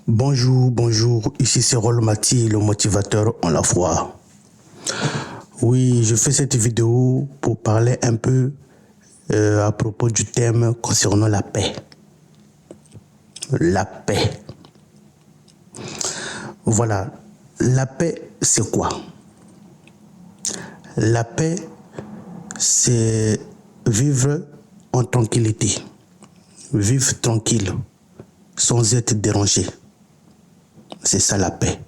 Bonjour, ici c'est Rolmati, le motivateur en la foi. Oui, je fais cette vidéo pour parler un peu à propos du thème concernant la paix. La paix. Voilà, la paix c'est quoi? La paix c'est vivre en tranquillité, vivre tranquille, sans être dérangé. C'est ça la paix.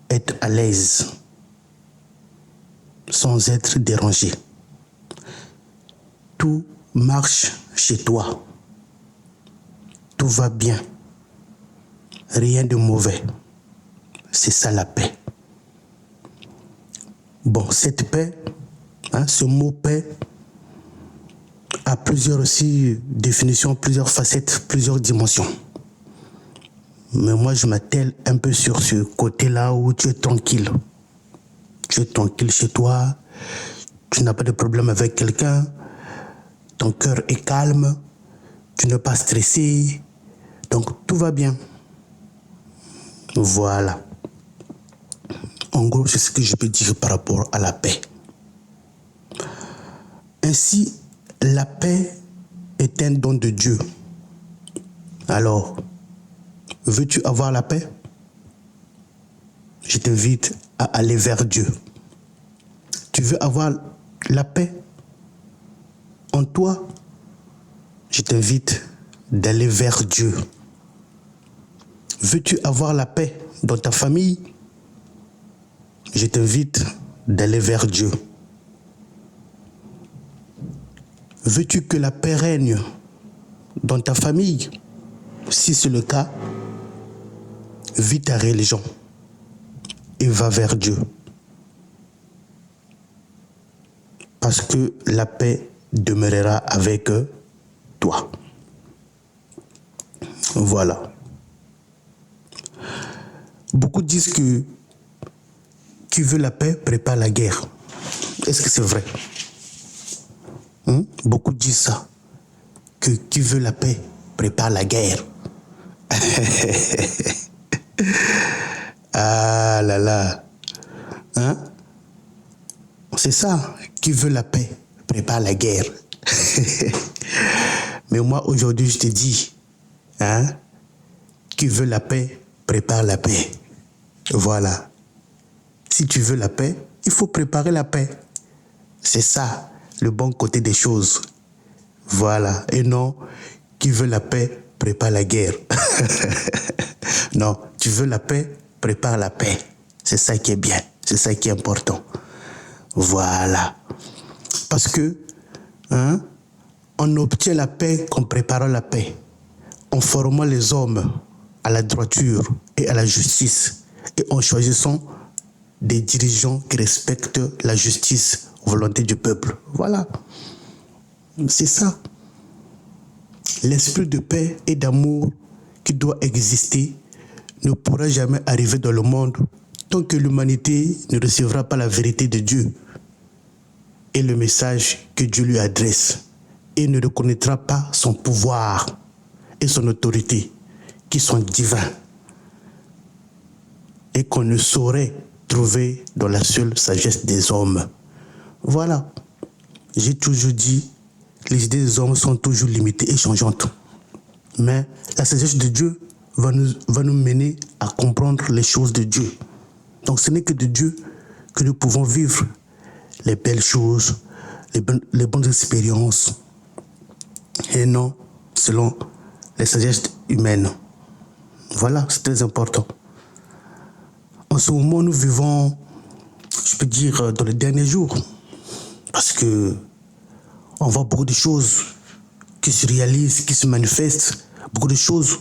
Être à l'aise, sans être dérangé. Tout marche chez toi. Tout va bien. Rien de mauvais. C'est ça la paix. Bon, cette paix, ce mot paix, a plusieurs aussi définitions, plusieurs facettes, plusieurs dimensions. Mais moi, je m'attelle un peu sur ce côté-là où tu es tranquille. Tu es tranquille chez toi, tu n'as pas de problème avec quelqu'un, ton cœur est calme, tu n'es pas stressé, donc tout va bien. Voilà. En gros, c'est ce que je peux dire par rapport à la paix. Ainsi, la paix est un don de Dieu. Alors, veux-tu avoir la paix? Je t'invite à aller vers Dieu. Tu veux avoir la paix en toi? Je t'invite d'aller vers Dieu. Veux-tu avoir la paix dans ta famille? Je t'invite d'aller vers Dieu. Veux-tu que la paix règne dans ta famille? Si c'est le cas, vis ta religion et va vers Dieu. Parce que la paix demeurera avec toi. Voilà. Beaucoup disent que qui veut la paix prépare la guerre. Est-ce que c'est vrai? Beaucoup disent ça. Que qui veut la paix prépare la guerre. Ah là là. C'est ça. Qui veut la paix prépare la guerre. Mais moi aujourd'hui je te dis, qui veut la paix prépare la paix. Voilà. Si tu veux la paix, il faut préparer la paix. C'est ça, le bon côté des choses. Voilà. Et non, qui veut la paix prépare la guerre. Non, tu veux la paix, prépare la paix. C'est ça qui est bien. C'est ça qui est important. Voilà. Parce que, on obtient la paix en préparant la paix, en formant les hommes à la droiture et à la justice, et en choisissant des dirigeants qui respectent la justice, volonté du peuple. Voilà. C'est ça. L'esprit de paix et d'amour qui doit exister ne pourra jamais arriver dans le monde tant que l'humanité ne recevra pas la vérité de Dieu et le message que Dieu lui adresse et ne reconnaîtra pas son pouvoir et son autorité qui sont divins et qu'on ne saurait trouver dans la seule sagesse des hommes. Voilà. J'ai toujours dit, les idées des hommes sont toujours limitées et changeantes. Mais la sagesse de Dieu va nous mener à comprendre les choses de Dieu. Donc ce n'est que de Dieu que nous pouvons vivre les belles choses, les bonnes expériences, et non selon les sagesses humaines. Voilà, c'est très important. En ce moment, nous vivons, je peux dire, dans les derniers jours, parce que on voit beaucoup de choses qui se réalisent, qui se manifestent, beaucoup de choses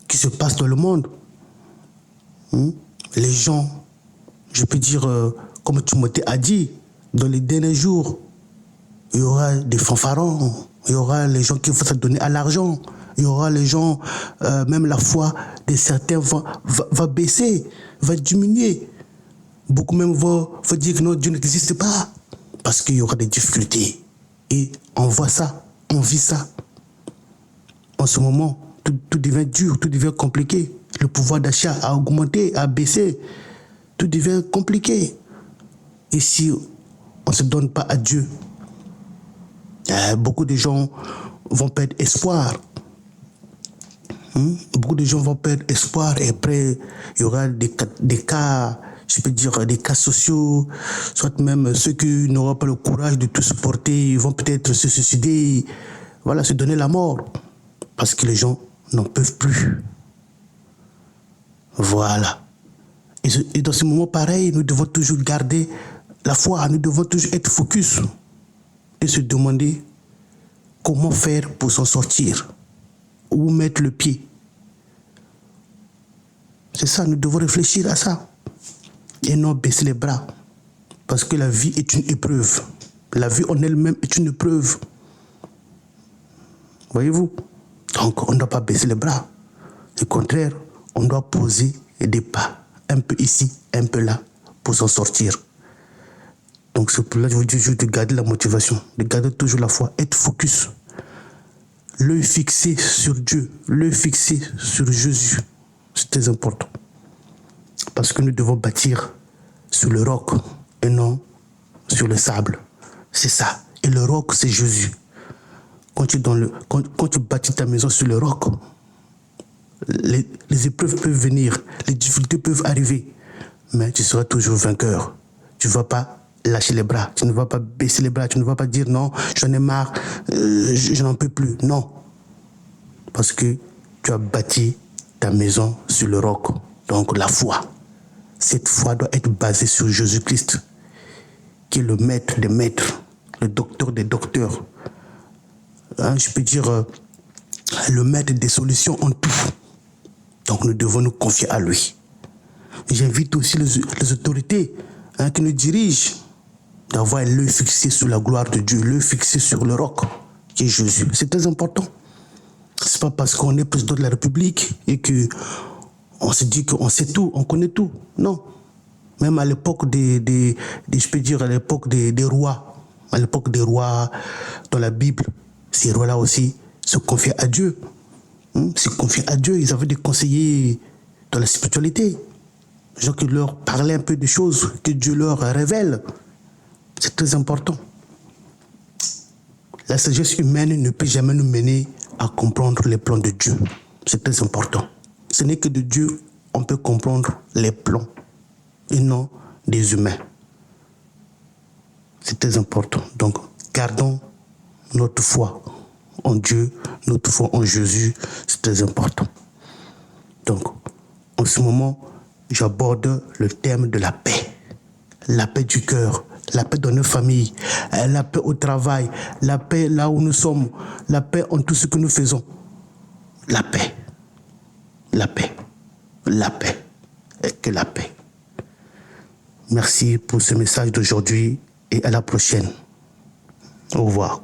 qui se passent dans le monde. Les gens, je peux dire, comme Timothée a dit, dans les derniers jours, il y aura des fanfarons, il y aura les gens qui vont se donner à l'argent, il y aura les gens, même la foi de certains va baisser, va diminuer. Beaucoup même vont dire que non, Dieu n'existe pas, parce qu'il y aura des difficultés. Et on voit ça, on vit ça. En ce moment, tout devient dur, tout devient compliqué. Le pouvoir d'achat a augmenté, a baissé. Tout devient compliqué. Et si on ne se donne pas à Dieu, beaucoup de gens vont perdre espoir. Beaucoup de gens vont perdre espoir et après, il y aura des cas, je peux dire, des cas sociaux, soit même ceux qui n'auront pas le courage de tout supporter, ils vont peut-être se suicider, voilà, se donner la mort, parce que les gens n'en peuvent plus. Voilà. Et dans ce moment pareil, nous devons toujours garder la foi, nous devons toujours être focus et se demander comment faire pour s'en sortir. Où mettre le pied. C'est ça, nous devons réfléchir à ça. Et non baisser les bras. Parce que la vie est une épreuve. La vie en elle-même est une épreuve. Voyez-vous? Donc, on ne doit pas baisser les bras. Au contraire, on doit poser des pas. Un peu ici, un peu là, pour s'en sortir. Donc, c'est pour là que je vous dis juste de garder la motivation, de garder toujours la foi, être focus. L'œil fixé sur Dieu, l'œil fixé sur Jésus, c'est très important. Parce que nous devons bâtir sur le roc et non sur le sable. C'est ça. Et le roc, c'est Jésus. Quand tu bâtis ta maison sur le roc, les épreuves peuvent venir, les difficultés peuvent arriver, mais tu seras toujours vainqueur. Tu ne vas pas lâcher les bras, tu ne vas pas baisser les bras, tu ne vas pas dire non, j'en ai marre, je n'en peux plus. Non. Parce que tu as bâti ta maison sur le roc. Donc la foi. Cette foi doit être basée sur Jésus-Christ, qui est le maître des maîtres, le docteur des docteurs. Je peux dire le maître des solutions en tout. Donc nous devons nous confier à lui. J'invite aussi les autorités qui nous dirigent d'avoir l'œil fixé sur la gloire de Dieu, l'œil fixé sur le roc, qui est Jésus. C'est très important. C'est pas parce qu'on est président de la République et qu'on se dit qu'on sait tout, on connaît tout. Non. Même à l'époque je peux dire à l'époque des rois, dans la Bible, ces rois-là aussi se confiaient à Dieu. Se confiaient à Dieu, ils avaient des conseillers dans la spiritualité. Des gens qui leur parlaient un peu des choses que Dieu leur révèle. C'est très important. La sagesse humaine ne peut jamais nous mener à comprendre les plans de Dieu. C'est très important. Ce n'est que de Dieu on peut comprendre les plans et non des humains. C'est très important. Donc, gardons notre foi en Dieu, notre foi en Jésus, c'est très important. Donc, en ce moment, j'aborde le thème de la paix. La paix du cœur, la paix dans nos familles, la paix au travail, la paix là où nous sommes, la paix en tout ce que nous faisons. La paix, la paix, la paix, et que la paix. Merci pour ce message d'aujourd'hui et à la prochaine. Au revoir.